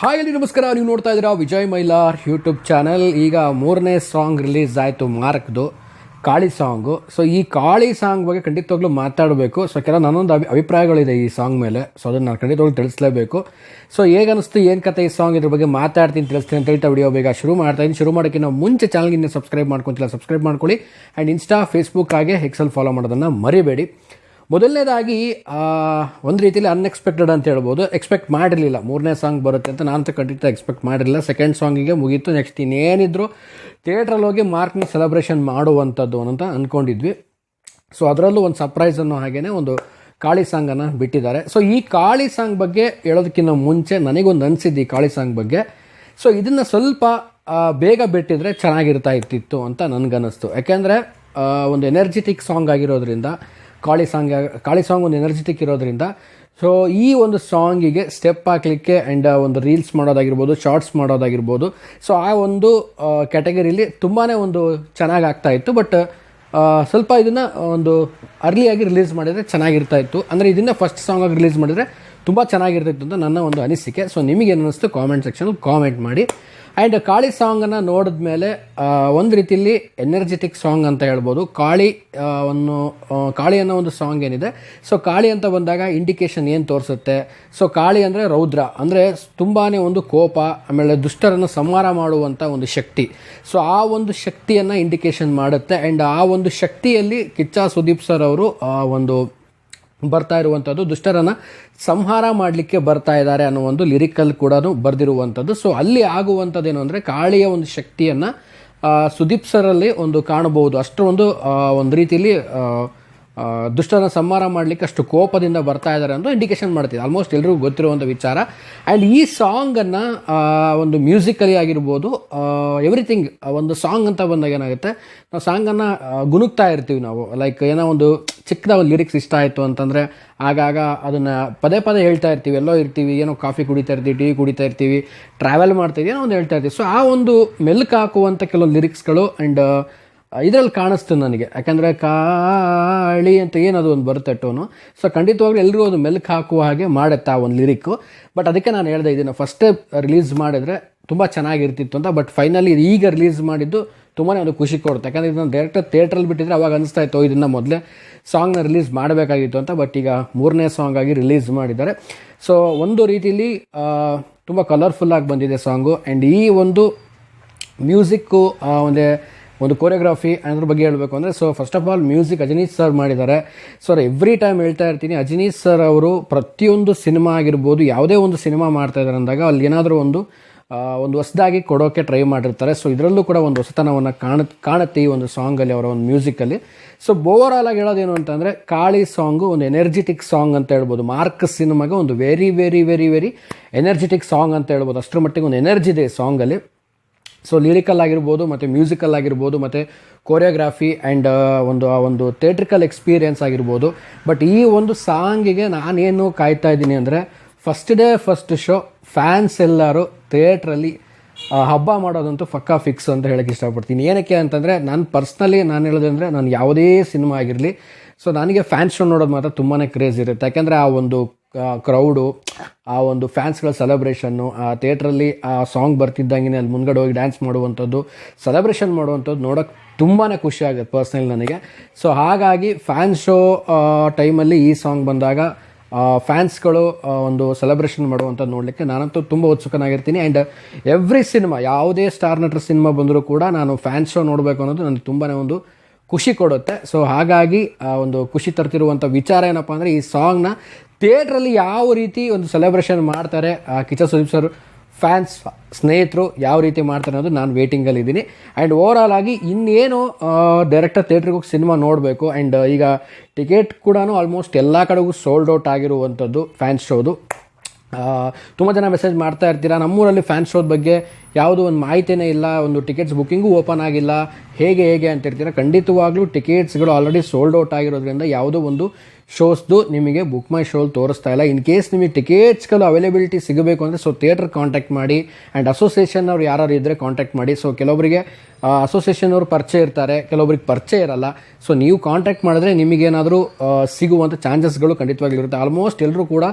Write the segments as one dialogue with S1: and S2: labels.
S1: Hi ಅಲ್ಲಿ ನಮಸ್ಕಾರ. ನೀವು ನೋಡ್ತಾ ಇದ್ದೀರಾ ವಿಜಯ್ ಮೈಲಾರ್ ಯೂಟ್ಯೂಬ್ ಚಾನಲ್. ಈಗ ಮೂರನೇ ಸಾಂಗ್ ರಿಲೀಸ್ ಆಯಿತು ಮಾರ್ಕ್ದು, ಕಾಳಿ ಸಾಂಗು. ಸೊ ಈ ಕಾಳಿ ಸಾಂಗ್ ಬಗ್ಗೆ ಖಂಡಿತವಾಗ್ಲೂ ಮಾತಾಡಬೇಕು. ಸೊ ನನ್ನೊಂದು ಅಭಿಪ್ರಾಯಗಳಿದೆ ಈ ಸಾಂಗ್ ಮೇಲೆ. ಸೊ ಅದನ್ನು ನಾನು ಖಂಡಿತವಾಗ್ಲೂ ತಿಳಿಸ್ಲೇಬೇಕು. ಸೊ ಹೇಗನ್ನಿಸ್ತು, ಏನು ಕತೆ ಈ ಸಾಂಗ್, ಇದ್ರ ಬಗ್ಗೆ ಮಾತಾಡ್ತೀನಿ, ತಿಳಿಸ್ತೀನಿ ಅಂತ ಹೇಳ್ತಾ ವಿಡಿಯೋ ಬೇಗ ಶುರು ಮಾಡ್ತಾಯಿದ್ದೀನಿ. ಶುರು ಮಾಡೋಕ್ಕಿಂತ ಮುಂಚೆ ಚಾನಲ್ಗೆ ಇನ್ನೂ ಸಬ್ಸ್ಕ್ರೈಬ್ ಮಾಡ್ಕೊತಿಲ್ಲ, ಸಬ್ಸ್ಕ್ರೈಬ್ ಮಾಡ್ಕೊಳ್ಳಿ. ಆ್ಯಂಡ್ ಇನ್ಸ್ಟಾ, ಫೇಸ್ಬುಕ್ ಹಾಗೆ ಎಕ್ಸೆಲ್ ಫಾಲೋ ಮಾಡೋದನ್ನು ಮರಿಬೇಡಿ. ಮೊದಲನೇದಾಗಿ ಒಂದು ರೀತಿಯಲ್ಲಿ ಅನ್ಎಕ್ಸ್ಪೆಕ್ಟೆಡ್ ಅಂತ ಹೇಳ್ಬೋದು. ಎಕ್ಸ್ಪೆಕ್ಟ್ ಮಾಡಿರಲಿಲ್ಲ ಮೂರನೇ ಸಾಂಗ್ ಬರುತ್ತೆ ಅಂತ, ನಾನು ಖಂಡಿತ ಎಕ್ಸ್ಪೆಕ್ಟ್ ಮಾಡಿರಲಿಲ್ಲ. ಸೆಕೆಂಡ್ ಸಾಂಗಿಗೆ ಮುಗೀತು, ನೆಕ್ಸ್ಟ್ ಇನ್ನೇನಿದ್ರು ಥಿಯೇಟ್ರಲ್ಲಿ ಹೋಗಿ ಮಾರ್ಕ್ನ ಸೆಲೆಬ್ರೇಷನ್ ಮಾಡುವಂಥದ್ದು ಅಂತ ಅಂದ್ಕೊಂಡಿದ್ವಿ. ಸೊ ಅದರಲ್ಲೂ ಒಂದು ಸರ್ಪ್ರೈಸ್ ಅನ್ನೋ ಹಾಗೇ ಒಂದು ಕಾಳಿ ಸಾಂಗನ್ನು ಬಿಟ್ಟಿದ್ದಾರೆ. ಸೊ ಈ ಕಾಳಿ ಸಾಂಗ್ ಬಗ್ಗೆ ಹೇಳೋದಕ್ಕಿಂತ ಮುಂಚೆ ನನಗೊಂದು ಅನಿಸಿದ್ದು ಈ ಕಾಳಿ ಸಾಂಗ್ ಬಗ್ಗೆ. ಸೊ ಇದನ್ನು ಸ್ವಲ್ಪ ಬೇಗ ಬಿಟ್ಟಿದ್ರೆ ಚೆನ್ನಾಗಿರ್ತಾ ಇರ್ತಿತ್ತು ಅಂತ ನನಗನ್ನಿಸ್ತು. ಯಾಕೆಂದರೆ ಒಂದು ಎನರ್ಜಿಟಿಕ್ ಸಾಂಗ್ ಆಗಿರೋದ್ರಿಂದ, ಕಾಳಿ ಸಾಂಗ್ ಒಂದು ಎನರ್ಜಿಟಿಕ್ ಇರೋದ್ರಿಂದ, ಸೊ ಈ ಒಂದು ಸಾಂಗಿಗೆ ಸ್ಟೆಪ್ ಹಾಕಲಿಕ್ಕೆ ಆ್ಯಂಡ್ ಒಂದು ರೀಲ್ಸ್ ಮಾಡೋದಾಗಿರ್ಬೋದು, ಶಾರ್ಟ್ಸ್ ಮಾಡೋದಾಗಿರ್ಬೋದು, ಸೊ ಆ ಒಂದು ಕ್ಯಾಟಗರಿಲಿ ತುಂಬಾ ಒಂದು ಚೆನ್ನಾಗಿ ಆಗ್ತಾಯಿತ್ತು. ಬಟ್ ಸ್ವಲ್ಪ ಇದನ್ನು ಒಂದು ಅರ್ಲಿಯಾಗಿ ರಿಲೀಸ್ ಮಾಡಿದರೆ ಚೆನ್ನಾಗಿರ್ತಾಯಿತ್ತು. ಅಂದರೆ ಇದನ್ನು ಫಸ್ಟ್ ಸಾಂಗಾಗಿ ರಿಲೀಸ್ ಮಾಡಿದರೆ ತುಂಬ ಚೆನ್ನಾಗಿರ್ತಿತ್ತು ಅಂತ ನನ್ನ ಒಂದು ಅನಿಸಿಕೆ. ಸೊ ನಿಮಗೇನು ಅನ್ನಿಸ್ತು ಕಾಮೆಂಟ್ ಸೆಕ್ಷನಲ್ಲಿ ಕಾಮೆಂಟ್ ಮಾಡಿ. ಆ್ಯಂಡ್ ಕಾಳಿ ಸಾಂಗನ್ನು ನೋಡಿದ ಮೇಲೆ ಒಂದು ರೀತಿಯಲ್ಲಿ ಎನರ್ಜೆಟಿಕ್ ಸಾಂಗ್ ಅಂತ ಹೇಳ್ಬೋದು. ಕಾಳಿ ಅನ್ನೋ ಒಂದು ಸಾಂಗ್ ಏನಿದೆ, ಸೊ ಕಾಳಿ ಅಂತ ಬಂದಾಗ ಇಂಡಿಕೇಶನ್ ಏನು ತೋರಿಸುತ್ತೆ, ಸೊ ಕಾಳಿ ಅಂದರೆ ರೌದ್ರ, ಅಂದರೆ ತುಂಬಾ ಒಂದು ಕೋಪ, ಆಮೇಲೆ ದುಷ್ಟರನ್ನು ಸಂಹಾರ ಮಾಡುವಂಥ ಒಂದು ಶಕ್ತಿ. ಸೊ ಆ ಒಂದು ಶಕ್ತಿಯನ್ನು ಇಂಡಿಕೇಶನ್ ಮಾಡುತ್ತೆ. ಆ್ಯಂಡ್ ಆ ಒಂದು ಶಕ್ತಿಯಲ್ಲಿ ಕಿಚ್ಚ ಸುದೀಪ್ ಸರ್ ಅವರು ಒಂದು ಬರ್ತಾ ಇರುವಂಥದ್ದು, ದುಷ್ಟರನ್ನು ಸಂಹಾರ ಮಾಡಲಿಕ್ಕೆ ಬರ್ತಾ ಇದ್ದಾರೆ ಅನ್ನೋ ಒಂದು ಲಿರಿಕಲ್ ಕೂಡ ಬರೆದಿರುವಂಥದ್ದು. ಸೊ ಅಲ್ಲಿ ಆಗುವಂಥದ್ದೇನು ಅಂದರೆ ಕಾಳಿಯ ಒಂದು ಶಕ್ತಿಯನ್ನು ಸುದೀಪ್ ಸರಲ್ಲಿ ಒಂದು ಕಾಣಬಹುದು. ಅಷ್ಟು ಒಂದು ರೀತಿಯಲ್ಲಿ ದುಷ್ಟರನ್ನು ಸಂಹಾರ ಮಾಡಲಿಕ್ಕೆ ಅಷ್ಟು ಕೋಪದಿಂದ ಬರ್ತಾ ಇದ್ದಾರೆ ಅಂತ ಇಂಡಿಕೇಶನ್ ಮಾಡ್ತಿದೆ. ಆಲ್ಮೋಸ್ಟ್ ಎಲ್ರಿಗೂ ಗೊತ್ತಿರುವಂಥ ವಿಚಾರ. ಆ್ಯಂಡ್ ಈ ಸಾಂಗನ್ನು ಒಂದು ಮ್ಯೂಸಿಕಲಿ ಆಗಿರ್ಬೋದು, ಎವ್ರಿಥಿಂಗ್, ಒಂದು ಸಾಂಗ್ ಅಂತ ಬಂದಾಗ ಏನಾಗುತ್ತೆ, ನಾವು ಸಾಂಗನ್ನು ಗುನುಗ್ತಾ ಇರ್ತೀವಿ ನಾವು. ಲೈಕ್ ಏನೋ ಒಂದು ಚಿಕ್ಕದ ಒಂದು ಲಿರಿಕ್ಸ್ ಇಷ್ಟ ಆಯಿತು ಅಂತಂದರೆ ಆಗಾಗ ಅದನ್ನು ಪದೇ ಪದೇ ಹೇಳ್ತಾ ಇರ್ತೀವಿ. ಎಲ್ಲೋ ಇರ್ತೀವಿ, ಏನೋ ಕಾಫಿ ಕುಡಿತಾ ಇರ್ತೀವಿ, ಟೀ ಕುಡಿತಾ ಇರ್ತೀವಿ, ಟ್ರಾವೆಲ್ ಮಾಡ್ತಾಯಿದ್ದೀವಿ, ಏನೋ ಒಂದು ಹೇಳ್ತಾ ಇರ್ತೀವಿ. ಸೊ ಆ ಒಂದು ಮೆಲ್ಕು ಹಾಕುವಂಥ ಕೆಲವೊಂದು ಲಿರಿಕ್ಸ್ಗಳು ಆ್ಯಂಡ್ ಇದರಲ್ಲಿ ಕಾಣಿಸ್ತು ನನಗೆ. ಯಾಕಂದರೆ ಕಾಳಿ ಅಂತ ಏನದು ಒಂದು ಬರುತ್ತೆ ಟೋನು. ಸೊ ಖಂಡಿತವಾಗ್ಲೂ ಎಲ್ಲರಿಗೂ ಅದು ಮೆಲ್ಕು ಹಾಕುವ ಹಾಗೆ ಮಾಡುತ್ತೆ ಆ ಒಂದು ಲಿರಿಕ್ಕು. ಬಟ್ ಅದಕ್ಕೆ ನಾನು ಹೇಳಿದೆ, ಇದನ್ನು ಫಸ್ಟೇ ರಿಲೀಸ್ ಮಾಡಿದರೆ ತುಂಬ ಚೆನ್ನಾಗಿರ್ತಿತ್ತು ಅಂತ. ಬಟ್ ಫೈನಲಿ ಈಗ ರಿಲೀಸ್ ಮಾಡಿದ್ದು ತುಂಬಾ ಒಂದು ಖುಷಿ ಕೊಡುತ್ತೆ. ಯಾಕಂದರೆ ಇದನ್ನು ಡೈರೆಕ್ಟಾಗಿ ಥಿಯೇಟ್ರಲ್ಲಿ ಬಿಟ್ಟಿದ್ರೆ ಅವಾಗ ಅನಿಸ್ತಾ ಇತ್ತು ಇದನ್ನು ಮೊದಲೇ ಸಾಂಗ್ನ ರಿಲೀಸ್ ಮಾಡಬೇಕಾಗಿತ್ತು ಅಂತ. ಬಟ್ ಈಗ ಮೂರನೇ ಸಾಂಗ್ ಆಗಿ ರಿಲೀಸ್ ಮಾಡಿದ್ದಾರೆ. ಸೊ ಒಂದು ರೀತಿಯಲ್ಲಿ ತುಂಬ ಕಲರ್ಫುಲ್ಲಾಗಿ ಬಂದಿದೆ ಸಾಂಗು. ಆ್ಯಂಡ್ ಈ ಒಂದು ಮ್ಯೂಸಿಕ್ಕು ಒಂದು ಕೋರಿಯೋಗ್ರಫಿ ಅದ್ರ ಬಗ್ಗೆ ಹೇಳಬೇಕು ಅಂದರೆ, so first of all music Ajaneesh sir ಮಾಡಿದ್ದಾರೆ. ಸೊ ಎವ್ರಿ ಟೈಮ್ ಹೇಳ್ತಾ ಇರ್ತೀನಿ, ಅಜನೀಶ್ ಸರ್ ಅವರು ಪ್ರತಿಯೊಂದು ಸಿನಿಮಾ ಆಗಿರ್ಬೋದು, ಯಾವುದೇ ಒಂದು ಸಿನಿಮಾ ಮಾಡ್ತಾ ಇದ್ದಾರೆ ಅಂದಾಗ ಅಲ್ಲಿ ಏನಾದರೂ ಒಂದು ಹೊಸದಾಗಿ ಕೊಡೋಕ್ಕೆ ಟ್ರೈ ಮಾಡಿರ್ತಾರೆ. ಸೊ ಇದರಲ್ಲೂ ಕೂಡ ಒಂದು ಹೊಸತನವನ್ನು ಕಾಣುತ್ತೆ ಈ ಒಂದು ಸಾಂಗಲ್ಲಿ, ಅವರ ಒಂದು ಮ್ಯೂಸಿಕಲ್ಲಿ. ಸೊ ಓವರಾಲ್ ಆಗಿ ಹೇಳೋದೇನು ಅಂತಂದರೆ, ಕಾಳಿ ಸಾಂಗು ಒಂದು ಎನರ್ಜಿಟಿಕ್ ಸಾಂಗ್ ಅಂತ ಹೇಳ್ಬೋದು. ಮಾರ್ಕ್ ಸಿನಿಮಾಗೆ ಒಂದು very very very very energetic song ಅಂತ ಹೇಳ್ಬೋದು. ಅಷ್ಟರ ಮಟ್ಟಿಗೆ ಒಂದು ಎನರ್ಜಿ ಇದೆ ಸಾಂಗಲ್ಲಿ. ಸೊ ಲಿರಿಕಲ್ ಆಗಿರ್ಬೋದು, ಮತ್ತು ಮ್ಯೂಸಿಕಲ್ ಆಗಿರ್ಬೋದು, ಮತ್ತು ಕೋರಿಯೋಗ್ರಾಫಿ ಆ್ಯಂಡ್ ಒಂದು ಥಿಯೇಟ್ರಿಕಲ್ ಎಕ್ಸ್ಪೀರಿಯೆನ್ಸ್ ಆಗಿರ್ಬೋದು. ಬಟ್ ಈ ಒಂದು ಸಾಂಗಿಗೆ ನಾನೇನು ಕಾಯ್ತಾ ಇದ್ದೀನಿ ಅಂದರೆ, ಫಸ್ಟ್ ಶೋ ಫ್ಯಾನ್ಸ್ ಎಲ್ಲರೂ ಥಿಯೇಟ್ರಲ್ಲಿ ಹಬ್ಬ ಮಾಡೋದಂತೂ ಪಕ್ಕಾ ಫಿಕ್ಸ್ ಅಂತ ಹೇಳೋಕ್ಕೆ ಇಷ್ಟಪಡ್ತೀನಿ. ಏನಕ್ಕೆ ಅಂತಂದರೆ, ನಾನು ಹೇಳೋದಂದರೆ, ನಾನು ಯಾವುದೇ ಸಿನಿಮಾ ಆಗಿರಲಿ, ಸೊ ನನಗೆ ಫ್ಯಾನ್ಸ್ ಶೋ ನೋಡೋದು ಮಾತ್ರ ತುಂಬಾ ಕ್ರೇಜ್ ಇರುತ್ತೆ. ಯಾಕೆಂದರೆ ಆ ಒಂದು ಕ್ರೌಡು, ಆ ಒಂದು ಫ್ಯಾನ್ಸ್ಗಳ ಸೆಲೆಬ್ರೇಷನ್ನು, ಆ ಥಿಯೇಟ್ರಲ್ಲಿ ಆ ಸಾಂಗ್ ಬರ್ತಿದ್ದಂಗೆ ಅಲ್ಲಿ ಮುಂದ್ಗಡೆ ಹೋಗಿ ಡ್ಯಾನ್ಸ್ ಮಾಡುವಂಥದ್ದು, ಸೆಲೆಬ್ರೇಷನ್ ಮಾಡುವಂಥದ್ದು ನೋಡೋಕ್ಕೆ ತುಂಬಾ ಖುಷಿ ಆಗುತ್ತೆ ಪರ್ಸ್ನಲಿ ನನಗೆ. ಸೊ ಹಾಗಾಗಿ ಫ್ಯಾನ್ಸ್ ಶೋ ಟೈಮಲ್ಲಿ ಈ ಸಾಂಗ್ ಬಂದಾಗ ಫ್ಯಾನ್ಸ್ಗಳು ಒಂದು ಸೆಲೆಬ್ರೇಷನ್ ಮಾಡುವಂಥದ್ದು ನೋಡಲಿಕ್ಕೆ ನಾನಂತೂ ತುಂಬ ಉತ್ಸುಕನಾಗಿರ್ತೀನಿ. ಆ್ಯಂಡ್ ಎವ್ರಿ ಸಿನಿಮಾ, ಯಾವುದೇ ಸ್ಟಾರ್ ನಟರ ಸಿನಿಮಾ ಬಂದರೂ ಕೂಡ ನಾನು ಫ್ಯಾನ್ಸ್ ಶೋ ನೋಡಬೇಕು ಅನ್ನೋದು ನನಗೆ ತುಂಬಾ ಒಂದು ಖುಷಿ ಕೊಡುತ್ತೆ. ಸೊ ಹಾಗಾಗಿ ಒಂದು ಖುಷಿ ತರ್ತಿರುವಂಥ ವಿಚಾರ ಏನಪ್ಪ ಅಂದರೆ, ಈ ಸಾಂಗ್ನ ಥಿಯೇಟ್ರಲ್ಲಿ ಯಾವ ರೀತಿ ಒಂದು ಸೆಲೆಬ್ರೇಷನ್ ಮಾಡ್ತಾರೆ ಕಿಚ್ಚ ಸುದೀಪ್ ಸರ್ ಫ್ಯಾನ್ಸ್ ಸ್ನೇಹಿತರು ಯಾವ ರೀತಿ ಮಾಡ್ತಾರೆ ಅನ್ನೋದು ನಾನು ವೇಟಿಂಗಲ್ಲಿದ್ದೀನಿ. ಆ್ಯಂಡ್ ಓವರಾಲ್ ಆಗಿ ಇನ್ನೇನು ಡೈರೆಕ್ಟಾಗಿ ಥಿಯೇಟ್ರಿಗೆ ಹೋಗಿ ಸಿನಿಮಾ ನೋಡಬೇಕು. ಆ್ಯಂಡ್ ಈಗ ಟಿಕೆಟ್ ಕೂಡ ಆಲ್ಮೋಸ್ಟ್ ಎಲ್ಲ ಕಡೆಗೂ ಸೋಲ್ಡ್ ಔಟ್ ಆಗಿರುವಂಥದ್ದು ಫ್ಯಾನ್ಸ್ ಶೋದು. ತುಂಬ ಜನ ಮೆಸೇಜ್ ಮಾಡ್ತಾ ಇರ್ತೀರಾ, ನಮ್ಮೂರಲ್ಲಿ ಫ್ಯಾನ್ಸ್ ಶೋದ ಬಗ್ಗೆ ಯಾವುದೂ ಒಂದು ಮಾಹಿತಿನೇ ಇಲ್ಲ, ಒಂದು ಟಿಕೆಟ್ಸ್ ಬುಕ್ಕಿಂಗು ಓಪನ್ ಆಗಿಲ್ಲ, ಹೇಗೆ ಅಂತಿರ್ತೀರ. ಖಂಡಿತವಾಗ್ಲೂ ಟಿಕೆಟ್ಸ್ಗಳು ಆಲ್ರೆಡಿ ಸೋಲ್ಡ್ ಔಟ್ ಆಗಿರೋದ್ರಿಂದ ಯಾವುದೋ ಒಂದು ಶೋಸ್ದು ನಿಮಗೆ ಬುಕ್ ಮೈ ಶೋಲ್ ತೋರಿಸ್ತಾ ಇಲ್ಲ. ಇನ್ ಕೇಸ್ ನಿಮಗೆ ಟಿಕೆಟ್ಸ್ಗಳು ಅವೈಲೇಬಿಲಿಟಿ ಸಿಗಬೇಕು ಅಂದರೆ ಸೊ ಥಿಯೇಟರ್ ಕಾಂಟ್ಯಾಕ್ಟ್ ಮಾಡಿ. ಆ್ಯಂಡ್ ಅಸೋಸಿಯೇಷನ್ ಅವ್ರು ಯಾರು ಇದ್ದರೆ ಕಾಂಟ್ಯಾಕ್ಟ್ ಮಾಡಿ. ಸೊ ಕೆಲವೊಬ್ಬರಿಗೆ ಅಸೋಸಿಯೇಷನ್ ಅವರು ಪರಿಚಯ ಇರ್ತಾರೆ, ಕೆಲವೊಬ್ರಿಗೆ ಪರಿಚಯ ಇರಲ್ಲ. ಸೊ ನೀವು ಕಾಂಟ್ಯಾಕ್ಟ್ ಮಾಡಿದ್ರೆ ನಿಮಗೇನಾದರೂ ಸಿಗುವಂಥ ಚಾನ್ಸಸ್ಗಳು ಖಂಡಿತವಾಗ್ಲಿರುತ್ತೆ. ಆಲ್ಮೋಸ್ಟ್ ಎಲ್ಲರೂ ಕೂಡ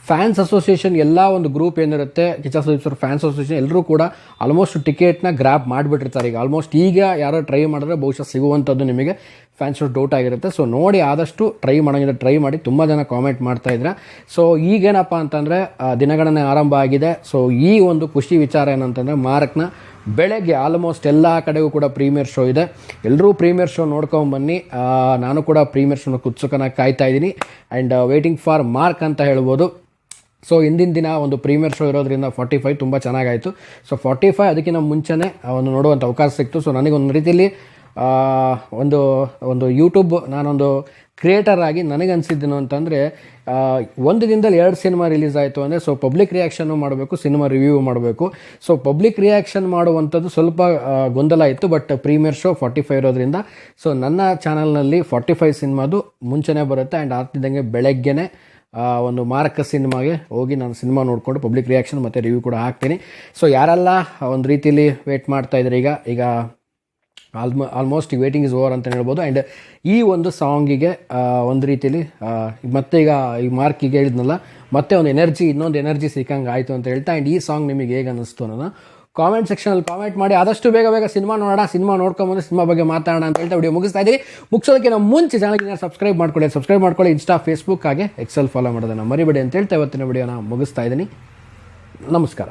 S1: ಫ್ಯಾನ್ಸ್ ಅಸೋಸಿಯೇಷನ್ ಎಲ್ಲ ಒಂದು ಗ್ರೂಪ್ ಏನಿರುತ್ತೆ Kichcha Sudeep sir fans association ಎಲ್ಲರೂ ಕೂಡ ಆಲ್ಮೋಸ್ಟ್ ಟಿಕೆಟ್ನ ಗ್ರ್ಯಾಬ್ ಮಾಡಿಬಿಟ್ಟಿರ್ತಾರೆ. ಈಗ ಆಲ್ಮೋಸ್ಟ್ ಈಗ ಯಾರೋ ಟ್ರೈ ಮಾಡಿದ್ರೆ ಬಹುಶಃ ಸಿಗುವಂಥದ್ದು ನಿಮಗೆ ಫ್ಯಾನ್ಸ್ ಡೌಟ್ ಆಗಿರುತ್ತೆ. ಸೊ ನೋಡಿ ಆದಷ್ಟು ಟ್ರೈ ಮಾಡೋಂಗಿದ್ರೆ ಟ್ರೈ ಮಾಡಿ. ತುಂಬ ಜನ ಕಾಮೆಂಟ್ ಮಾಡ್ತಾ ಇದ್ರೆ. ಸೊ ಈಗೇನಪ್ಪ ಅಂತಂದರೆ ದಿನಗಣನೆ ಆರಂಭ ಆಗಿದೆ. ಸೊ ಈ ಒಂದು ಖುಷಿ ವಿಚಾರ ಏನಂತಂದರೆ ಮಾರ್ಕ್ನ ಬೆಳಗ್ಗೆ ಆಲ್ಮೋಸ್ಟ್ ಎಲ್ಲ ಕಡೆಗೂ ಕೂಡ ಪ್ರೀಮಿಯರ್ ಶೋ ಇದೆ. ಎಲ್ಲರೂ ಪ್ರೀಮಿಯರ್ ಶೋ ನೋಡ್ಕೊಂಬನ್ನಿ. ನಾನು ಕೂಡ ಪ್ರೀಮಿಯರ್ ಶೋನ ಕುತ್ಸುಕನಾಗಿ ಕಾಯ್ತಾ ಇದ್ದೀನಿ ಆ್ಯಂಡ್ ವೇಟಿಂಗ್ ಫಾರ್ ಮಾರ್ಕ್ ಅಂತ ಹೇಳ್ಬೋದು. ಸೊ ಹಿಂದಿನ ದಿನ ಒಂದು ಪ್ರೀಮಿಯರ್ ಶೋ ಇರೋದ್ರಿಂದ 45 ತುಂಬ ಚೆನ್ನಾಗಾಯಿತು. ಸೊ 45 ಅದಕ್ಕಿಂತ ಮುಂಚೆನೇ ಒಂದು ನೋಡುವಂಥ ಅವಕಾಶ ಸಿಕ್ತು. ಸೊ ನನಗೊಂದು ರೀತಿಯಲ್ಲಿ ಒಂದು ಯೂಟ್ಯೂಬ್ ನಾನೊಂದು ಕ್ರಿಯೇಟರ್ ಆಗಿ ನನಗನ್ಸಿದ್ದೇನು ಅಂತಂದರೆ ಒಂದು ದಿನದಲ್ಲಿ 2 ಸಿನಿಮಾ ರಿಲೀಸ್ ಆಯಿತು ಅಂದರೆ ಸೊ ಪಬ್ಲಿಕ್ ರಿಯಾಕ್ಷನ್ನು ಮಾಡಬೇಕು, ಸಿನಿಮಾ ರಿವ್ಯೂ ಮಾಡಬೇಕು. ಸೊ ಪಬ್ಲಿಕ್ ರಿಯಾಕ್ಷನ್ ಮಾಡುವಂಥದ್ದು ಸ್ವಲ್ಪ ಗೊಂದಲ ಇತ್ತು. ಬಟ್ ಪ್ರೀಮಿಯರ್ ಶೋ 45 ಇರೋದ್ರಿಂದ ಸೊ ನನ್ನ ಚಾನಲ್ನಲ್ಲಿ 45 ಸಿನಿಮಾದು ಮುಂಚೆನೇ ಬರುತ್ತೆ ಆ್ಯಂಡ್ ಆಗ್ತಿದ್ದಂಗೆ ಬೆಳಗ್ಗೆನೇ ಒಂದು ಮಾರಕ ಸಿನಿಮಾಗೆ ಹೋಗಿ ನಾನು ಸಿನಿಮಾ ನೋಡಿಕೊಂಡು ಪಬ್ಲಿಕ್ ರಿಯಾಕ್ಷನ್ ಮತ್ತು ರಿವ್ಯೂ ಕೂಡ ಹಾಕ್ತೀನಿ. ಸೊ ಯಾರೆಲ್ಲ ಒಂದು ರೀತಿಯಲ್ಲಿ ವೇಟ್ ಮಾಡ್ತಾಯಿದ್ದಾರೆ ಈಗ ಆಲ್ಮೋಸ್ಟ್ ಈ ವೇಟಿಂಗ್ ಇಸ್ ಓವರ್ ಅಂತ ಹೇಳ್ಬೋದು. ಆ್ಯಂಡ್ ಈ ಒಂದು ಸಾಂಗಿಗೆ ಒಂದು ರೀತಿಯಲ್ಲಿ ಮತ್ತೆ ಈಗ ಈ ಮಾರ್ಕಿಗೆ ಹೇಳಿದ್ನಲ್ಲ ಮತ್ತೆ ಒಂದು ಇನ್ನೊಂದು ಎನರ್ಜಿ ಸಿಕ್ಕಂಗೆ ಆಯಿತು ಅಂತ ಹೇಳ್ತಾ. ಆ್ಯಂಡ್ ಈ ಸಾಂಗ್ ನಿಮಗೆ ಹೇಗೆ ಅನ್ನಿಸ್ತು ಅನ್ನೋದು ಕಾಮೆಂಟ್ ಸೆಕ್ಷನಲ್ಲಿ ಕಾಮೆಂಟ್ ಮಾಡಿ. ಆದಷ್ಟು ಬೇಗ ಸಿನಿಮಾ ನೋಡೋಣ, ಸಿನಿಮಾ ನೋಡ್ಕೊಂಬಂದು ಸಿನಿಮಾ ಬಗ್ಗೆ ಮಾತಾಡೋಣ ಅಂತ ಹೇಳ್ತಾ ವಿಡಿಯೋ ಮುಗಿಸ್ತಾ ಇದ್ದೀವಿ. ಮುಗಿಸೋದಕ್ಕಿಂತ ಮುಂಚೆ ಚಾನಲ್ಗೆ ಸಬ್ಸ್ಕ್ರೈಬ್ ಮಾಡ್ಕೊಳ್ಳಿ. ಇನ್ಸ್ಟಾ, ಫೇಸ್ಬುಕ್ ಹಾಗೆ ಎಕ್ಸೆಲ್ ಫಾಲೋ ಮಾಡೋದನ್ನು ಮರಿಬೇಡಿ ಅಂತ ಹೇಳ್ತಾ ಇವತ್ತಿನ ವಿಡಿಯೋನ ಮುಗಿಸ್ತಾ ಇದ್ದೀನಿ. ನಮಸ್ಕಾರ.